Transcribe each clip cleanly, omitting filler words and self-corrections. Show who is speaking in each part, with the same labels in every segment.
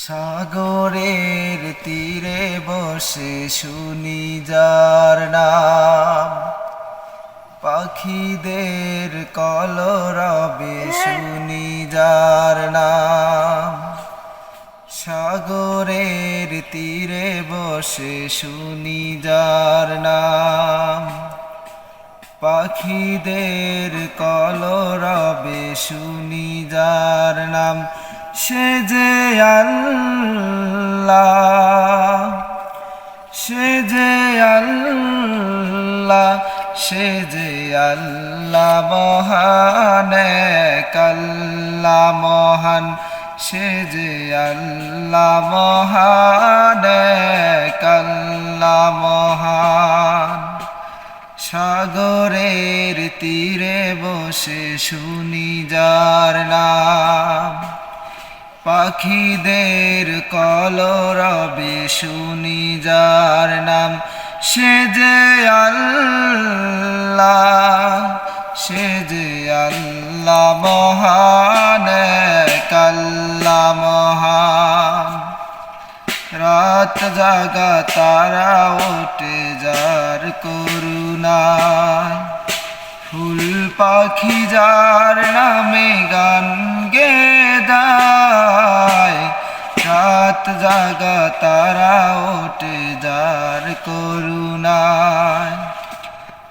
Speaker 1: সাগরের তীরে বসে শুনি যার নাম, পাখিদের কলরবে শুনি যার নাম। সাগরের তীরে বসে শুনি যার নাম, পাখিদের কলরবে শুনি যার নাম। সে যে আল্লাহ, সে যে আল্লাহ, সে যে আল্লাহ মহান, এক আল্লাহ মহান। সে যে আল্লাহ মহান, এক আল্লাহ মহান। সাগরের তীরে বসে শুনি যার নাম, পাখিদের কলরবে শুনি যার নাম। সে যে আল্লাহ, সে যে আল্লাহ মহান, এক আল্লাহ মহান। রাত জাগা তারা ওঠে যার করুণায়, ফুল পাখি যার নামে গান গেয়ে। রাত জাগা তারা ওঠে যার করুণায়,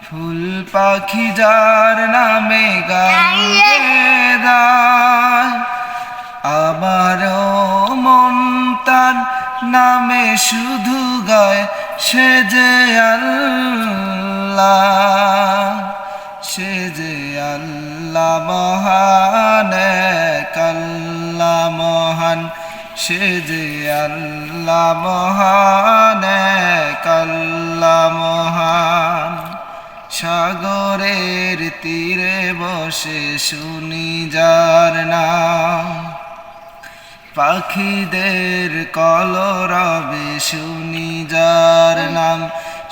Speaker 1: ফুল পাখি যার নামে গান গেয়ে। আমারও মন তার নামে শুধু গায়, সে যে আল্লাহ, সে যে আল্লাহ মহান, এক আল্লাহ মহান। সে যে আল্লাহ মহান, এক আল্লাহ মহান। সাগরের তীরে বসে শুনি যার নাম, পাখিদের কলরবে শুনি যার নাম।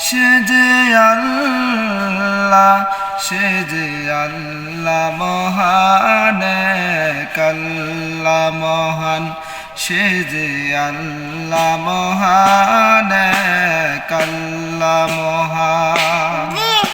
Speaker 1: সে যে আল্লাহ, সে যে আল্লাহ মহান, এক আল্লাহ মহান। সে যে আল্লাহ মহান, এক আল্লাহ মহান।